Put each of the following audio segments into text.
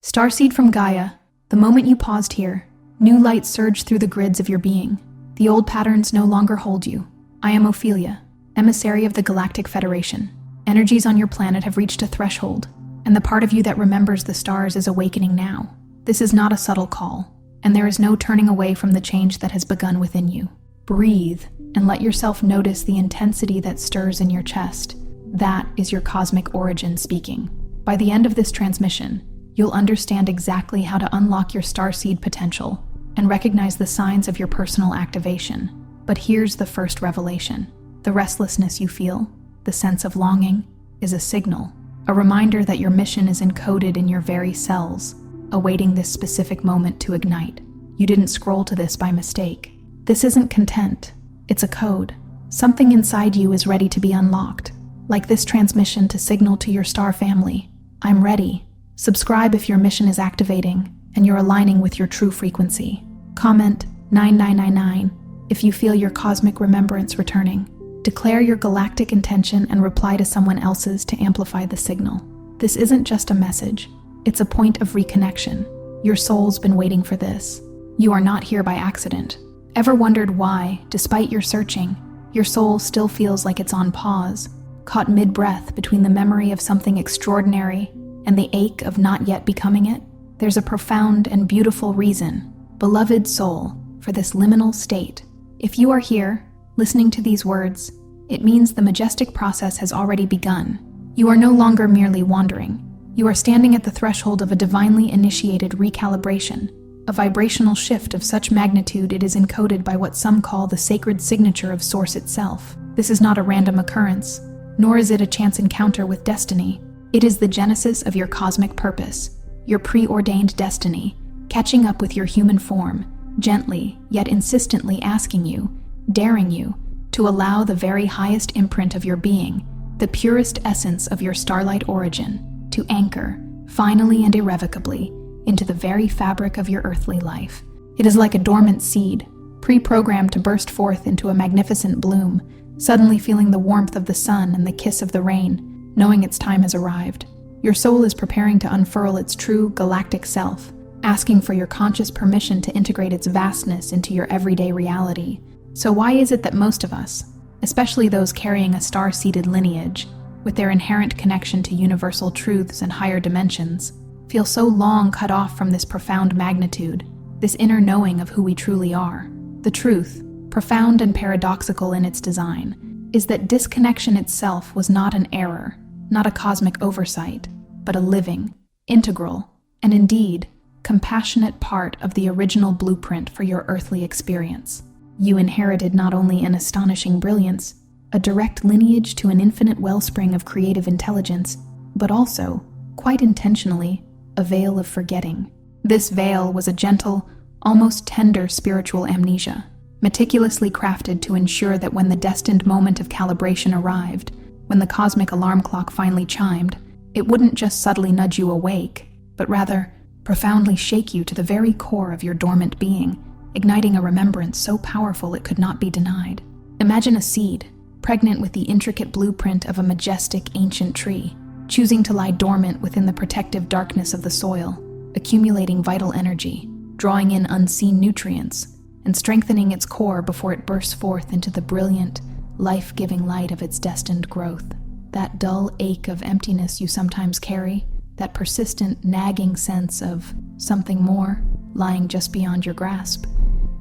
Starseed from Gaia, the moment you paused here, new light surged through the grids of your being. The old patterns no longer hold you. I am Ophelia, emissary of the Galactic Federation. Energies on your planet have reached a threshold, and the part of you that remembers the stars is awakening now. This is not a subtle call, and there is no turning away from the change that has begun within you. Breathe, and let yourself notice the intensity that stirs in your chest. That is your cosmic origin speaking. By the end of this transmission, you'll understand exactly how to unlock your starseed potential and recognize the signs of your personal activation. But here's the first revelation. The restlessness you feel, the sense of longing, is a signal, a reminder that your mission is encoded in your very cells, awaiting this specific moment to ignite. You didn't scroll to this by mistake. This isn't content, it's a code. Something inside you is ready to be unlocked, like this transmission to signal to your star family, I'm ready. Subscribe if your mission is activating and you're aligning with your true frequency. Comment 9999 if you feel your cosmic remembrance returning. Declare your galactic intention and reply to someone else's to amplify the signal. This isn't just a message, it's a point of reconnection. Your soul's been waiting for this. You are not here by accident. Ever wondered why, despite your searching, your soul still feels like it's on pause, caught mid-breath between the memory of something extraordinary and the ache of not yet becoming it? There's a profound and beautiful reason, beloved soul, for this liminal state. If you are here, listening to these words, it means the majestic process has already begun. You are no longer merely wandering. You are standing at the threshold of a divinely initiated recalibration, a vibrational shift of such magnitude it is encoded by what some call the sacred signature of Source itself. This is not a random occurrence, nor is it a chance encounter with destiny. It is the genesis of your cosmic purpose, your preordained destiny, catching up with your human form, gently yet insistently asking you, daring you, to allow the very highest imprint of your being, the purest essence of your starlight origin, to anchor, finally and irrevocably, into the very fabric of your earthly life. It is like a dormant seed, pre-programmed to burst forth into a magnificent bloom, suddenly feeling the warmth of the sun and the kiss of the rain, knowing its time has arrived. Your soul is preparing to unfurl its true galactic self, asking for your conscious permission to integrate its vastness into your everyday reality. So why is it that most of us, especially those carrying a star-seeded lineage, with their inherent connection to universal truths and higher dimensions, feel so long cut off from this profound magnitude, this inner knowing of who we truly are? The truth, profound and paradoxical in its design, is that disconnection itself was not an error, not a cosmic oversight, but a living, integral, and indeed, compassionate part of the original blueprint for your earthly experience. You inherited not only an astonishing brilliance, a direct lineage to an infinite wellspring of creative intelligence, but also, quite intentionally, a veil of forgetting. This veil was a gentle, almost tender spiritual amnesia, meticulously crafted to ensure that when the destined moment of calibration arrived, when the cosmic alarm clock finally chimed, it wouldn't just subtly nudge you awake, but rather profoundly shake you to the very core of your dormant being, igniting a remembrance so powerful it could not be denied. Imagine a seed, pregnant with the intricate blueprint of a majestic ancient tree, choosing to lie dormant within the protective darkness of the soil, accumulating vital energy, drawing in unseen nutrients, and strengthening its core before it bursts forth into the brilliant, life-giving light of its destined growth. That dull ache of emptiness you sometimes carry, that persistent, nagging sense of something more lying just beyond your grasp,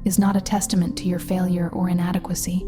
is not a testament to your failure or inadequacy.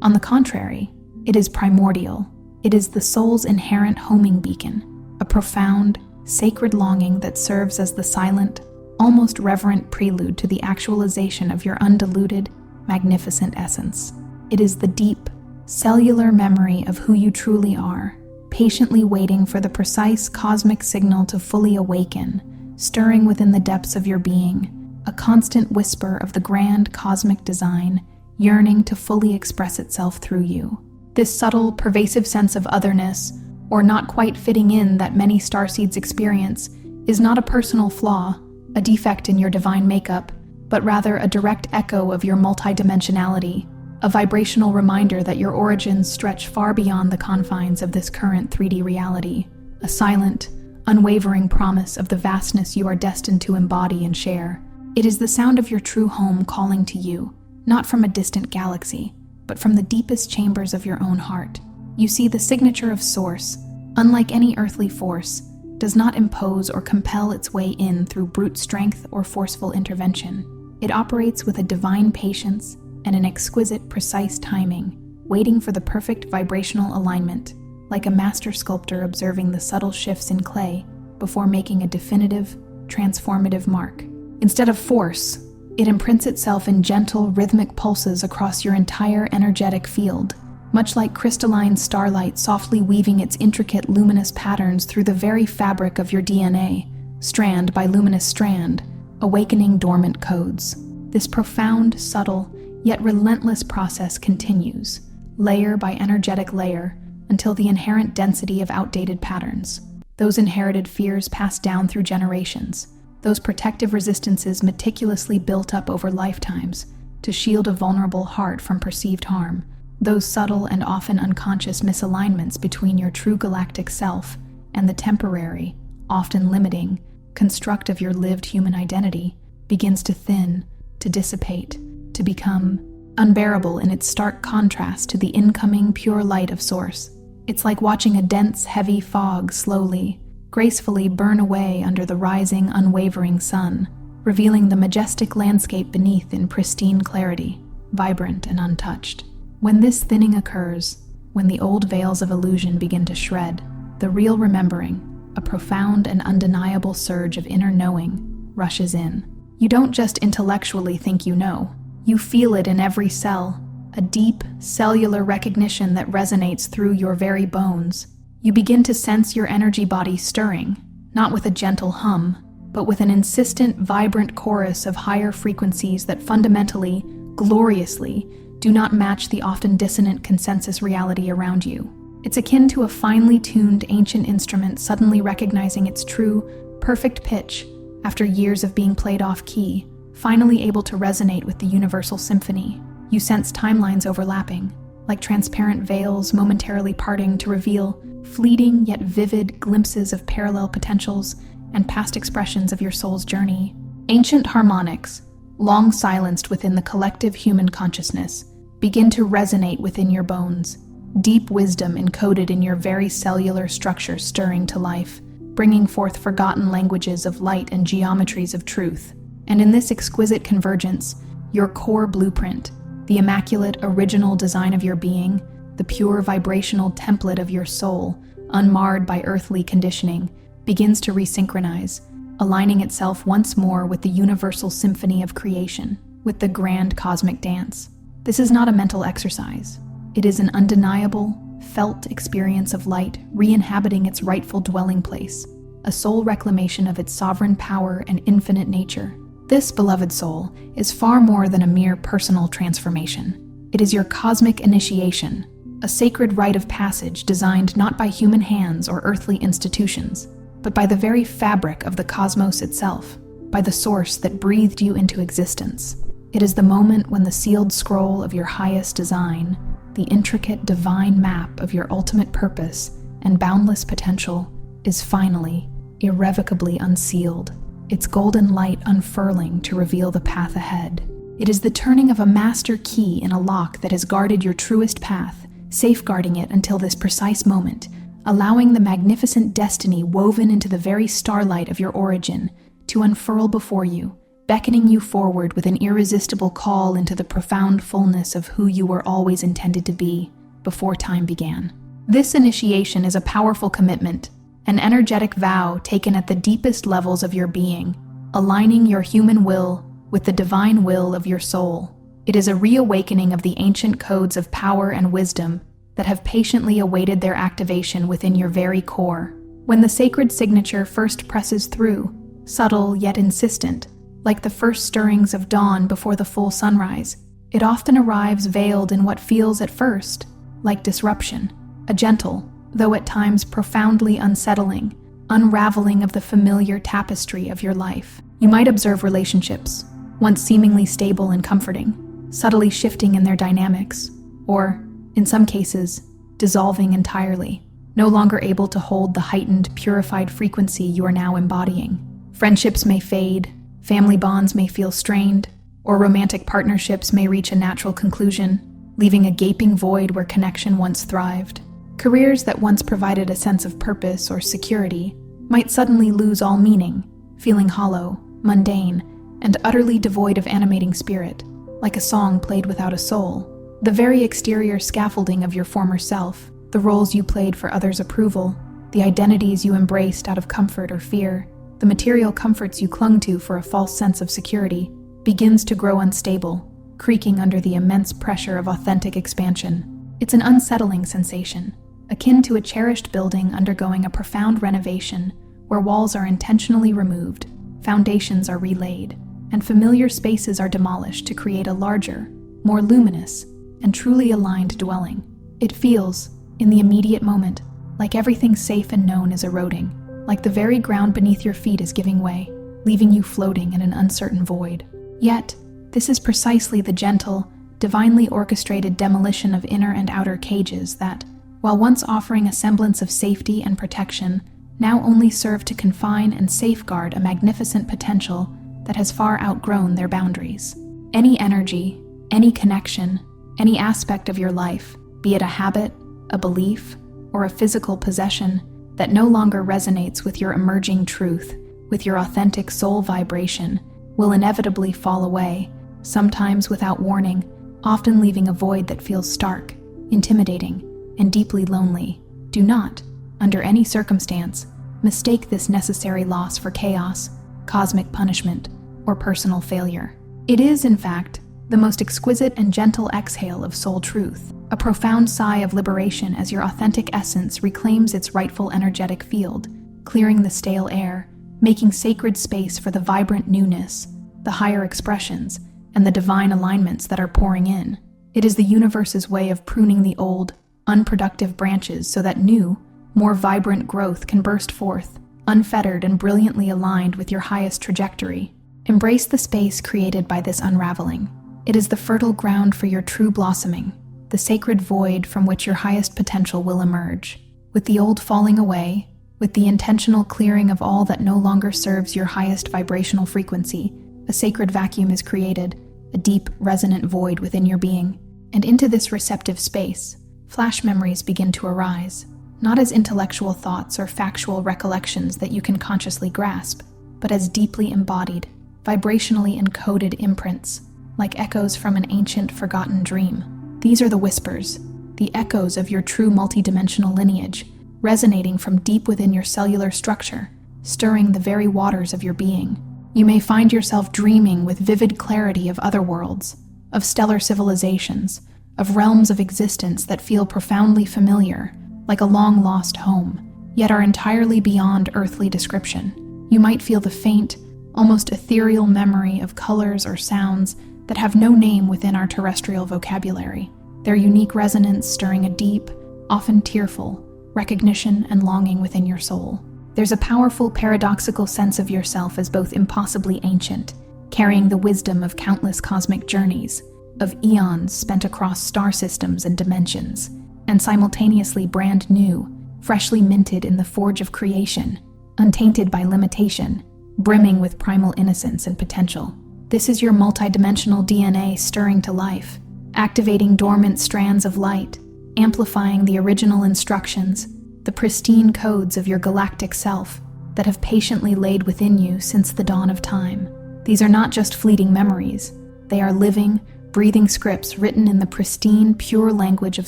On the contrary, it is primordial. It is the soul's inherent homing beacon, a profound, sacred longing that serves as the silent, almost reverent prelude to the actualization of your undiluted, magnificent essence. It is the deep, cellular memory of who you truly are, patiently waiting for the precise cosmic signal to fully awaken, stirring within the depths of your being, a constant whisper of the grand cosmic design, yearning to fully express itself through you. This subtle, pervasive sense of otherness, or not quite fitting in that many starseeds experience, is not a personal flaw, a defect in your divine makeup, but rather a direct echo of your multidimensionality, a vibrational reminder that your origins stretch far beyond the confines of this current 3D reality, a silent, unwavering promise of the vastness you are destined to embody and share. It is the sound of your true home calling to you, not from a distant galaxy, but from the deepest chambers of your own heart. You see, the signature of Source, unlike any earthly force, does not impose or compel its way in through brute strength or forceful intervention. It operates with a divine patience and an exquisite, precise timing, waiting for the perfect vibrational alignment, like a master sculptor observing the subtle shifts in clay before making a definitive, transformative mark. Instead of force, it imprints itself in gentle, rhythmic pulses across your entire energetic field, much like crystalline starlight softly weaving its intricate luminous patterns through the very fabric of your DNA, strand by luminous strand, awakening dormant codes. This profound, subtle, yet relentless process continues, layer by energetic layer, until the inherent density of outdated patterns, those inherited fears passed down through generations, those protective resistances meticulously built up over lifetimes to shield a vulnerable heart from perceived harm, those subtle and often unconscious misalignments between your true galactic self and the temporary, often limiting, construct of your lived human identity begins to thin, to dissipate, to become unbearable in its stark contrast to the incoming pure light of Source. It's like watching a dense, heavy fog slowly, gracefully burn away under the rising, unwavering sun, revealing the majestic landscape beneath in pristine clarity, vibrant and untouched. When this thinning occurs, when the old veils of illusion begin to shred, the real remembering, a profound and undeniable surge of inner knowing, rushes in. You don't just intellectually think you know, you feel it in every cell, a deep, cellular recognition that resonates through your very bones. You begin to sense your energy body stirring, not with a gentle hum, but with an insistent, vibrant chorus of higher frequencies that fundamentally, gloriously, do not match the often dissonant consensus reality around you. It's akin to a finely tuned ancient instrument suddenly recognizing its true, perfect pitch after years of being played off key, finally able to resonate with the universal symphony. You sense timelines overlapping, like transparent veils momentarily parting to reveal fleeting yet vivid glimpses of parallel potentials and past expressions of your soul's journey. Ancient harmonics, long silenced within the collective human consciousness, begin to resonate within your bones, deep wisdom encoded in your very cellular structure stirring to life, bringing forth forgotten languages of light and geometries of truth. And in this exquisite convergence, your core blueprint, the immaculate original design of your being, the pure vibrational template of your soul, unmarred by earthly conditioning, begins to resynchronize, aligning itself once more with the universal symphony of creation, with the grand cosmic dance. This is not a mental exercise. It is an undeniable, felt experience of light re-inhabiting its rightful dwelling place, a soul reclamation of its sovereign power and infinite nature. This, beloved soul, is far more than a mere personal transformation. It is your cosmic initiation, a sacred rite of passage designed not by human hands or earthly institutions, but by the very fabric of the cosmos itself, by the source that breathed you into existence. It is the moment when the sealed scroll of your highest design, the intricate divine map of your ultimate purpose and boundless potential, is finally, irrevocably unsealed, its golden light unfurling to reveal the path ahead. It is the turning of a master key in a lock that has guarded your truest path, safeguarding it until this precise moment, allowing the magnificent destiny woven into the very starlight of your origin to unfurl before you, beckoning you forward with an irresistible call into the profound fullness of who you were always intended to be before time began. This initiation is a powerful commitment, an energetic vow taken at the deepest levels of your being, aligning your human will with the divine will of your soul. It is a reawakening of the ancient codes of power and wisdom that have patiently awaited their activation within your very core. When the sacred signature first presses through, subtle yet insistent, like the first stirrings of dawn before the full sunrise, it often arrives veiled in what feels at first like disruption, a gentle, though at times profoundly unsettling, unraveling of the familiar tapestry of your life. You might observe relationships, once seemingly stable and comforting, subtly shifting in their dynamics, or, in some cases, dissolving entirely, no longer able to hold the heightened, purified frequency you are now embodying. Friendships may fade, family bonds may feel strained, or romantic partnerships may reach a natural conclusion, leaving a gaping void where connection once thrived. Careers that once provided a sense of purpose or security might suddenly lose all meaning, feeling hollow, mundane, and utterly devoid of animating spirit, like a song played without a soul. The very exterior scaffolding of your former self, the roles you played for others' approval, the identities you embraced out of comfort or fear, the material comforts you clung to for a false sense of security, begins to grow unstable, creaking under the immense pressure of authentic expansion. It's an unsettling sensation, akin to a cherished building undergoing a profound renovation where walls are intentionally removed, foundations are relaid, and familiar spaces are demolished to create a larger, more luminous, and truly aligned dwelling. It feels, in the immediate moment, like everything safe and known is eroding, like the very ground beneath your feet is giving way, leaving you floating in an uncertain void. Yet, this is precisely the gentle, divinely orchestrated demolition of inner and outer cages that, while once offering a semblance of safety and protection, now only serve to confine and safeguard a magnificent potential that has far outgrown their boundaries. Any energy, any connection, any aspect of your life, be it a habit, a belief, or a physical possession that no longer resonates with your emerging truth, with your authentic soul vibration, will inevitably fall away, sometimes without warning, often leaving a void that feels stark, intimidating, and deeply lonely. Do not, under any circumstance, mistake this necessary loss for chaos, cosmic punishment, or personal failure. It is, in fact, the most exquisite and gentle exhale of soul truth, a profound sigh of liberation as your authentic essence reclaims its rightful energetic field, clearing the stale air, making sacred space for the vibrant newness, the higher expressions, and the divine alignments that are pouring in. It is the universe's way of pruning the old, unproductive branches so that new, more vibrant growth can burst forth, unfettered and brilliantly aligned with your highest trajectory. Embrace the space created by this unraveling. It is the fertile ground for your true blossoming, the sacred void from which your highest potential will emerge. With the old falling away, with the intentional clearing of all that no longer serves your highest vibrational frequency, a sacred vacuum is created, a deep, resonant void within your being. And into this receptive space, flash memories begin to arise, not as intellectual thoughts or factual recollections that you can consciously grasp, but as deeply embodied, vibrationally encoded imprints, like echoes from an ancient, forgotten dream. These are the whispers, the echoes of your true multidimensional lineage, resonating from deep within your cellular structure, stirring the very waters of your being. You may find yourself dreaming with vivid clarity of other worlds, of stellar civilizations, of realms of existence that feel profoundly familiar, like a long-lost home, yet are entirely beyond earthly description. You might feel the faint, almost ethereal memory of colors or sounds that have no name within our terrestrial vocabulary, their unique resonance stirring a deep, often tearful, recognition and longing within your soul. There's a powerful paradoxical sense of yourself as both impossibly ancient, carrying the wisdom of countless cosmic journeys, of eons spent across star systems and dimensions, and simultaneously brand new, freshly minted in the forge of creation, untainted by limitation, brimming with primal innocence and potential. This is your multidimensional DNA stirring to life, activating dormant strands of light, amplifying the original instructions, the pristine codes of your galactic self that have patiently laid within you since the dawn of time. These are not just fleeting memories. They are living, breathing scripts written in the pristine, pure language of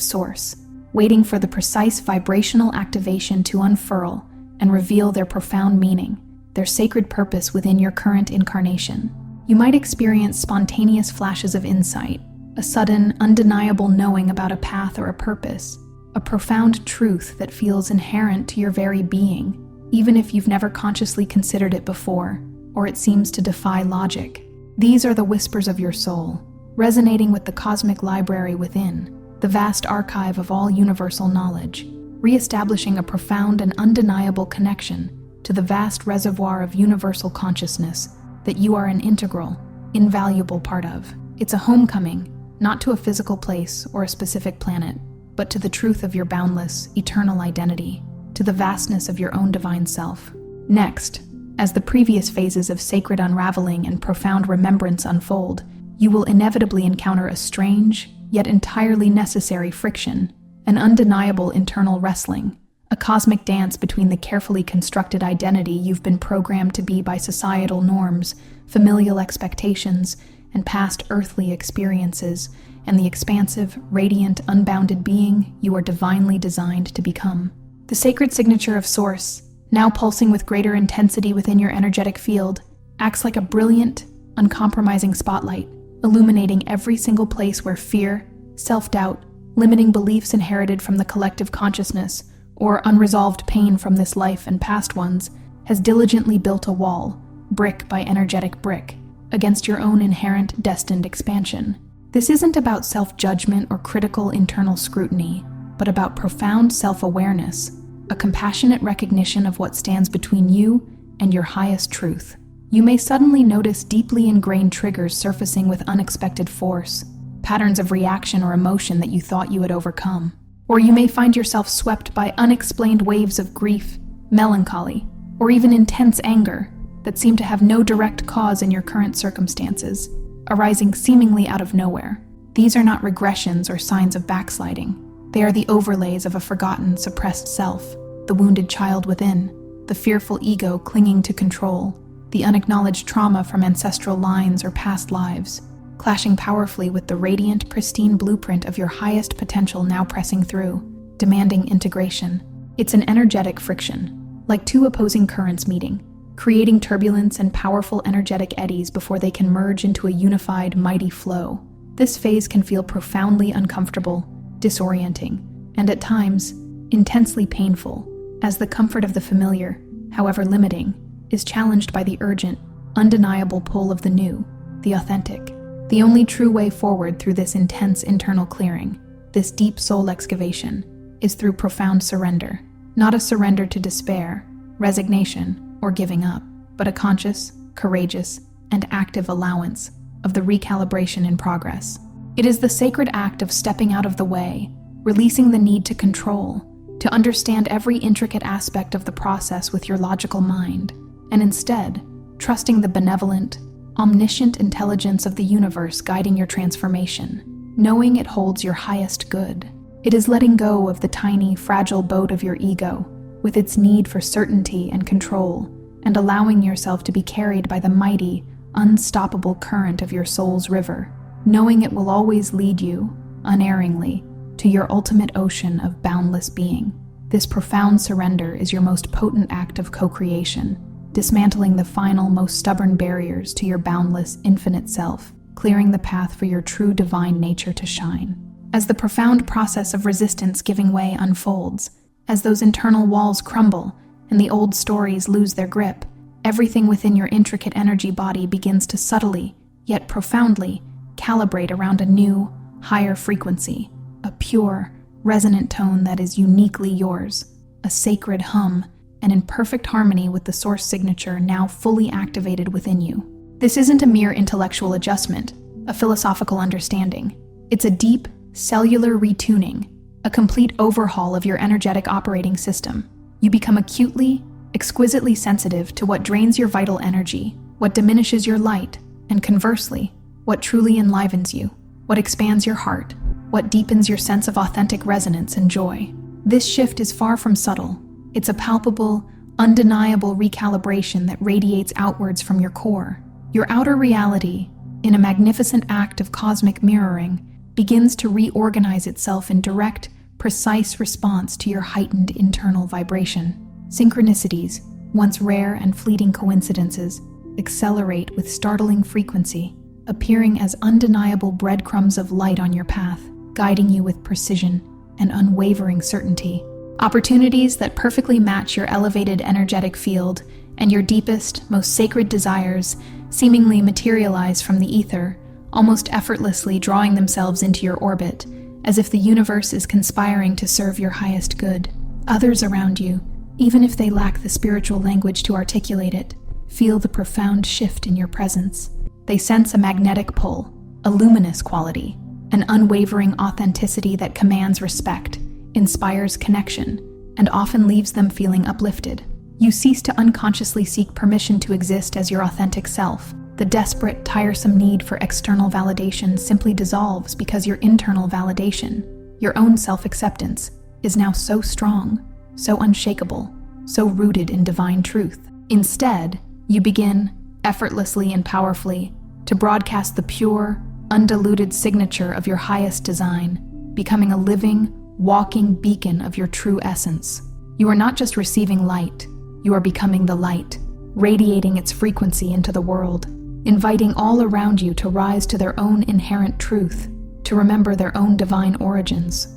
Source, waiting for the precise vibrational activation to unfurl and reveal their profound meaning, their sacred purpose within your current incarnation. You might experience spontaneous flashes of insight, a sudden, undeniable knowing about a path or a purpose, a profound truth that feels inherent to your very being, even if you've never consciously considered it before, or it seems to defy logic. These are the whispers of your soul, resonating with the cosmic library within, the vast archive of all universal knowledge, re-establishing a profound and undeniable connection to the vast reservoir of universal consciousness that you are an integral, invaluable part of. It's a homecoming, not to a physical place or a specific planet, but to the truth of your boundless, eternal identity, to the vastness of your own divine self. Next, as the previous phases of sacred unraveling and profound remembrance unfold, you will inevitably encounter a strange, yet entirely necessary friction, an undeniable internal wrestling, a cosmic dance between the carefully constructed identity you've been programmed to be by societal norms, familial expectations, and past earthly experiences, and the expansive, radiant, unbounded being you are divinely designed to become. The sacred signature of Source, now pulsing with greater intensity within your energetic field, acts like a brilliant, uncompromising spotlight, illuminating every single place where fear, self-doubt, limiting beliefs inherited from the collective consciousness, or unresolved pain from this life and past ones, has diligently built a wall, brick by energetic brick, against your own inherent destined expansion. This isn't about self-judgment or critical internal scrutiny, but about profound self-awareness, a compassionate recognition of what stands between you and your highest truth. You may suddenly notice deeply ingrained triggers surfacing with unexpected force, patterns of reaction or emotion that you thought you had overcome. Or you may find yourself swept by unexplained waves of grief, melancholy, or even intense anger that seem to have no direct cause in your current circumstances, arising seemingly out of nowhere. These are not regressions or signs of backsliding. They are the overlays of a forgotten, suppressed self, the wounded child within, the fearful ego clinging to control, the unacknowledged trauma from ancestral lines or past lives, clashing powerfully with the radiant, pristine blueprint of your highest potential now pressing through, demanding integration. It's an energetic friction, like two opposing currents meeting, creating turbulence and powerful energetic eddies before they can merge into a unified, mighty flow. This phase can feel profoundly uncomfortable, disorienting, and at times, intensely painful, as the comfort of the familiar, however limiting, is challenged by the urgent, undeniable pull of the new, the authentic. The only true way forward through this intense internal clearing, this deep soul excavation, is through profound surrender. Not a surrender to despair, resignation, or giving up, but a conscious, courageous, and active allowance of the recalibration in progress. It is the sacred act of stepping out of the way, releasing the need to control, to understand every intricate aspect of the process with your logical mind, and instead, trusting the benevolent, omniscient intelligence of the universe guiding your transformation, knowing it holds your highest good. It is letting go of the tiny, fragile boat of your ego, with its need for certainty and control, and allowing yourself to be carried by the mighty, unstoppable current of your soul's river, knowing it will always lead you, unerringly, to your ultimate ocean of boundless being. This profound surrender is your most potent act of co-creation, dismantling the final, most stubborn barriers to your boundless, infinite self, clearing the path for your true divine nature to shine. As the profound process of resistance giving way unfolds, as those internal walls crumble and the old stories lose their grip, everything within your intricate energy body begins to subtly, yet profoundly, calibrate around a new, higher frequency, a pure, resonant tone that is uniquely yours, a sacred hum, and in perfect harmony with the source signature now fully activated within you. This isn't a mere intellectual adjustment, a philosophical understanding. It's a deep, cellular retuning, a complete overhaul of your energetic operating system. You become acutely, exquisitely sensitive to what drains your vital energy, what diminishes your light, and conversely, what truly enlivens you, what expands your heart, what deepens your sense of authentic resonance and joy. This shift is far from subtle. It's a palpable, undeniable recalibration that radiates outwards from your core. Your outer reality, in a magnificent act of cosmic mirroring, begins to reorganize itself in direct, precise response to your heightened internal vibration. Synchronicities, once rare and fleeting coincidences, accelerate with startling frequency, appearing as undeniable breadcrumbs of light on your path, guiding you with precision and unwavering certainty. Opportunities that perfectly match your elevated energetic field and your deepest, most sacred desires seemingly materialize from the ether, almost effortlessly drawing themselves into your orbit, as if the universe is conspiring to serve your highest good. Others around you, even if they lack the spiritual language to articulate it, feel the profound shift in your presence. They sense a magnetic pull, a luminous quality, an unwavering authenticity that commands respect, inspires connection, and often leaves them feeling uplifted. You cease to unconsciously seek permission to exist as your authentic self. The desperate, tiresome need for external validation simply dissolves because your internal validation, your own self-acceptance, is now so strong, so unshakable, so rooted in divine truth. Instead, you begin, effortlessly and powerfully, to broadcast the pure, undiluted signature of your highest design, becoming a living, walking beacon of your true essence. You are not just receiving light, you are becoming the light, radiating its frequency into the world, inviting all around you to rise to their own inherent truth, to remember their own divine origins.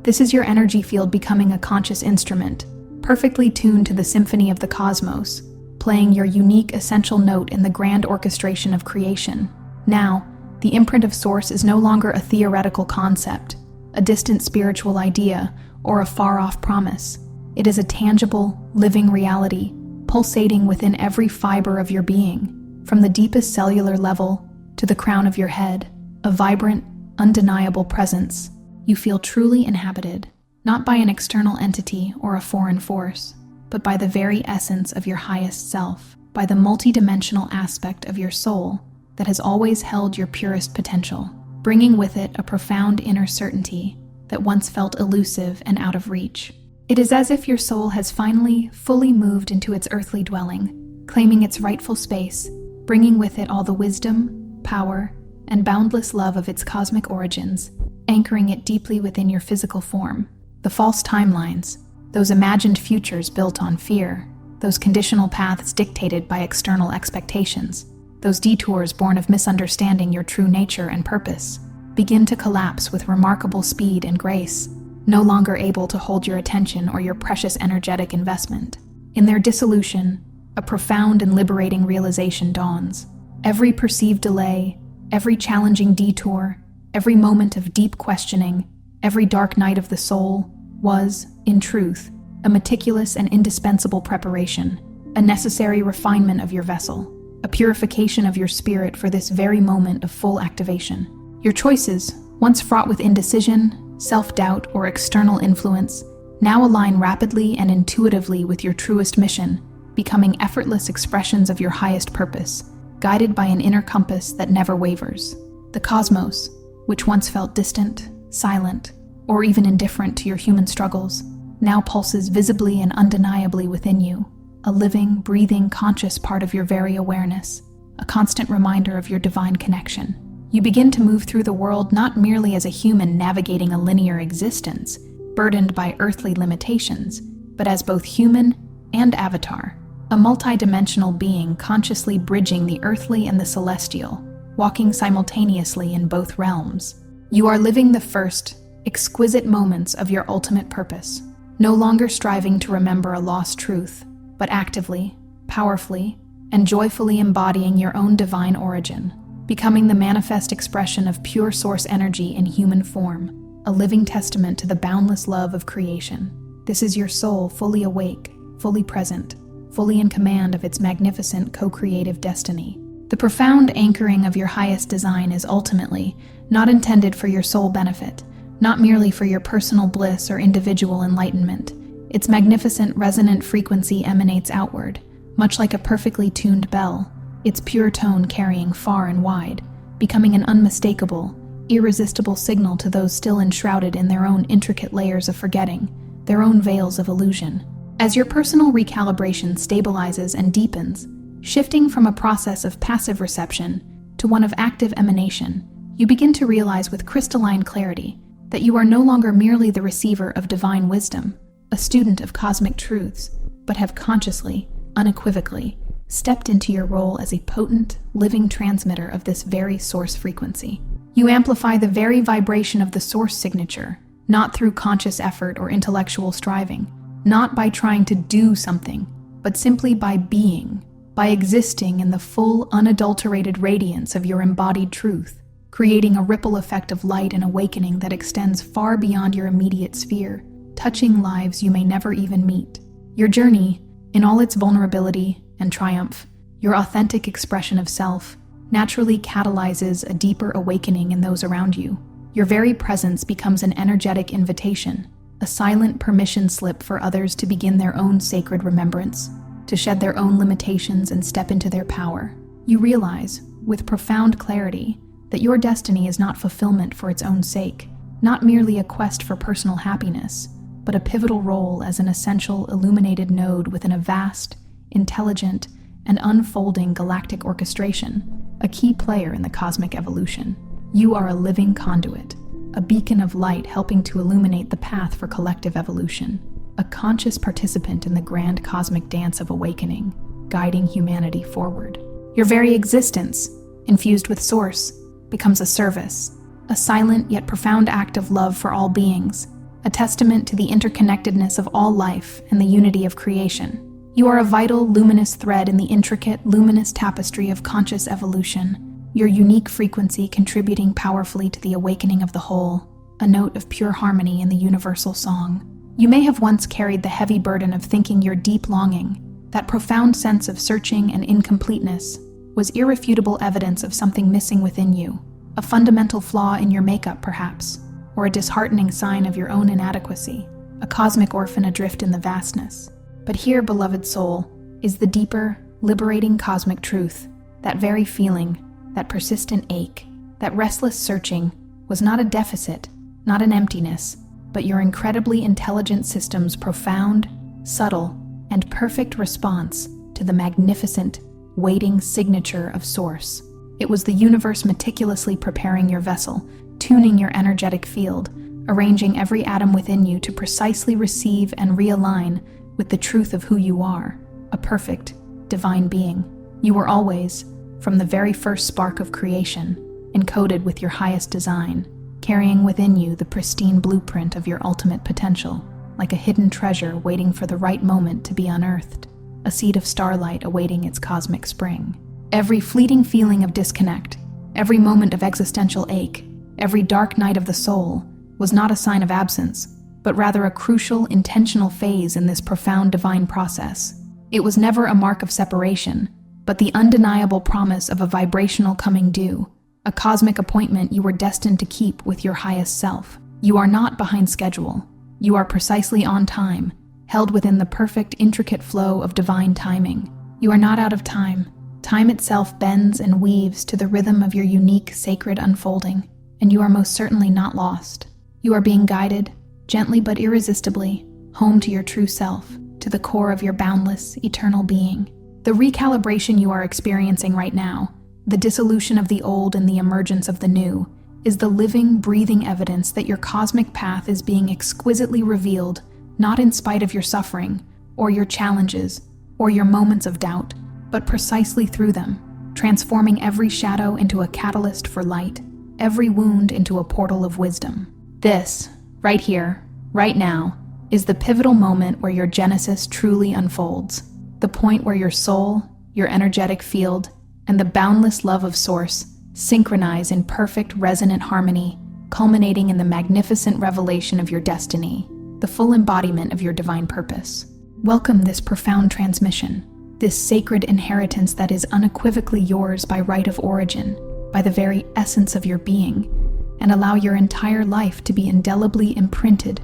This is your energy field becoming a conscious instrument, perfectly tuned to the symphony of the cosmos, playing your unique essential note in the grand orchestration of creation. Now, the imprint of Source is no longer a theoretical concept, a distant spiritual idea, or a far-off promise. It is a tangible, living reality, pulsating within every fiber of your being, from the deepest cellular level to the crown of your head, a vibrant, undeniable presence. You feel truly inhabited, not by an external entity or a foreign force, but by the very essence of your highest self, by the multidimensional aspect of your soul that has always held your purest potential, bringing with it a profound inner certainty that once felt elusive and out of reach. It is as if your soul has finally, fully moved into its earthly dwelling, claiming its rightful space, bringing with it all the wisdom, power, and boundless love of its cosmic origins, anchoring it deeply within your physical form. The false timelines, those imagined futures built on fear, those conditional paths dictated by external expectations, those detours born of misunderstanding your true nature and purpose, begin to collapse with remarkable speed and grace, no longer able to hold your attention or your precious energetic investment. In their dissolution, a profound and liberating realization dawns. Every perceived delay, every challenging detour, every moment of deep questioning, every dark night of the soul was, in truth, a meticulous and indispensable preparation, a necessary refinement of your vessel, a purification of your spirit for this very moment of full activation. Your choices, once fraught with indecision, self-doubt, or external influence, now align rapidly and intuitively with your truest mission, becoming effortless expressions of your highest purpose, guided by an inner compass that never wavers. The cosmos, which once felt distant, silent, or even indifferent to your human struggles, now pulses visibly and undeniably within you, a living, breathing, conscious part of your very awareness, a constant reminder of your divine connection. You begin to move through the world not merely as a human navigating a linear existence, burdened by earthly limitations, but as both human and avatar, a multidimensional being consciously bridging the earthly and the celestial, walking simultaneously in both realms. You are living the first, exquisite moments of your ultimate purpose, no longer striving to remember a lost truth, but actively, powerfully, and joyfully embodying your own divine origin, becoming the manifest expression of pure source energy in human form, a living testament to the boundless love of creation. This is your soul fully awake, fully present, fully in command of its magnificent co-creative destiny. The profound anchoring of your highest design is ultimately not intended for your sole benefit, not merely for your personal bliss or individual enlightenment. Its magnificent resonant frequency emanates outward, much like a perfectly tuned bell, its pure tone carrying far and wide, becoming an unmistakable, irresistible signal to those still enshrouded in their own intricate layers of forgetting, their own veils of illusion. As your personal recalibration stabilizes and deepens, shifting from a process of passive reception to one of active emanation, you begin to realize with crystalline clarity that you are no longer merely the receiver of divine wisdom, a student of cosmic truths, but have consciously, unequivocally, stepped into your role as a potent, living transmitter of this very source frequency. You amplify the very vibration of the source signature, not through conscious effort or intellectual striving, not by trying to do something, but simply by being, by existing in the full, unadulterated radiance of your embodied truth, creating a ripple effect of light and awakening that extends far beyond your immediate sphere, touching lives you may never even meet. Your journey, in all its vulnerability and triumph, your authentic expression of self, naturally catalyzes a deeper awakening in those around you. Your very presence becomes an energetic invitation, a silent permission slip for others to begin their own sacred remembrance, to shed their own limitations and step into their power. You realize, with profound clarity, that your destiny is not fulfillment for its own sake, not merely a quest for personal happiness, but a pivotal role as an essential illuminated node within a vast, intelligent, and unfolding galactic orchestration, a key player in the cosmic evolution. You are a living conduit, a beacon of light helping to illuminate the path for collective evolution, a conscious participant in the grand cosmic dance of awakening, guiding humanity forward. Your very existence, infused with Source, becomes a service, a silent yet profound act of love for all beings, a testament to the interconnectedness of all life and the unity of creation. You are a vital, luminous thread in the intricate, luminous tapestry of conscious evolution, your unique frequency contributing powerfully to the awakening of the whole, a note of pure harmony in the universal song. You may have once carried the heavy burden of thinking your deep longing, that profound sense of searching and incompleteness, was irrefutable evidence of something missing within you, a fundamental flaw in your makeup perhaps, or a disheartening sign of your own inadequacy, a cosmic orphan adrift in the vastness. But here, beloved soul, is the deeper, liberating cosmic truth. That very feeling, that persistent ache, that restless searching was not a deficit, not an emptiness, but your incredibly intelligent system's profound, subtle, and perfect response to the magnificent, waiting signature of Source. It was the universe meticulously preparing your vessel, tuning your energetic field, arranging every atom within you to precisely receive and realign with the truth of who you are, a perfect, divine being. You were always, from the very first spark of creation, encoded with your highest design, carrying within you the pristine blueprint of your ultimate potential, like a hidden treasure waiting for the right moment to be unearthed, a seed of starlight awaiting its cosmic spring. Every fleeting feeling of disconnect, every moment of existential ache, every dark night of the soul was not a sign of absence, but rather a crucial, intentional phase in this profound divine process. It was never a mark of separation, but the undeniable promise of a vibrational coming due, a cosmic appointment you were destined to keep with your highest self. You are not behind schedule. You are precisely on time, held within the perfect, intricate flow of divine timing. You are not out of time. Time itself bends and weaves to the rhythm of your unique, sacred unfolding, and you are most certainly not lost. You are being guided, gently but irresistibly, home to your true self, to the core of your boundless, eternal being. The recalibration you are experiencing right now, the dissolution of the old and the emergence of the new, is the living, breathing evidence that your cosmic path is being exquisitely revealed, not in spite of your suffering, or your challenges, or your moments of doubt, but precisely through them, transforming every shadow into a catalyst for light, every wound into a portal of wisdom. This, right here, right now, is the pivotal moment where your genesis truly unfolds, the point where your soul, your energetic field, and the boundless love of Source synchronize in perfect resonant harmony, culminating in the magnificent revelation of your destiny, the full embodiment of your divine purpose. Welcome this profound transmission, this sacred inheritance that is unequivocally yours by right of origin, by the very essence of your being, and allow your entire life to be indelibly imprinted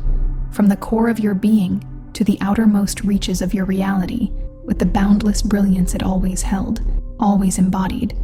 from the core of your being to the outermost reaches of your reality with the boundless brilliance it always held, always embodied,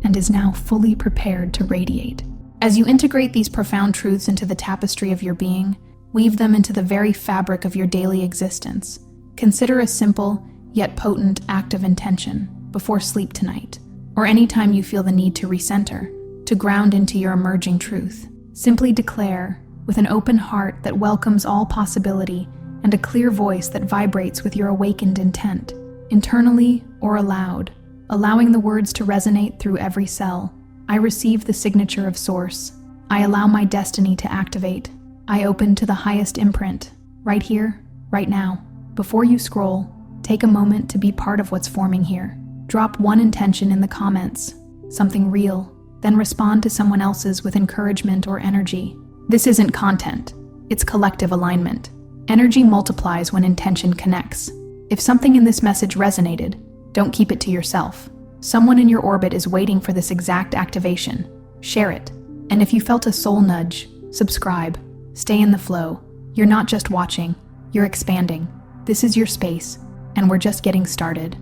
and is now fully prepared to radiate. As you integrate these profound truths into the tapestry of your being, weave them into the very fabric of your daily existence. Consider a simple, yet potent act of intention before sleep tonight, or any time you feel the need to recenter, to ground into your emerging truth. Simply declare, with an open heart that welcomes all possibility and a clear voice that vibrates with your awakened intent, internally or aloud, allowing the words to resonate through every cell. I receive the signature of Source. I allow my destiny to activate. I open to the highest imprint, right here, right now. Before you scroll, take a moment to be part of what's forming here. Drop one intention in the comments, something real, then respond to someone else's with encouragement or energy. This isn't content, it's collective alignment. Energy multiplies when intention connects. If something in this message resonated, don't keep it to yourself. Someone in your orbit is waiting for this exact activation. Share it. And if you felt a soul nudge, subscribe, stay in the flow. You're not just watching, you're expanding. This is your space, and we're just getting started.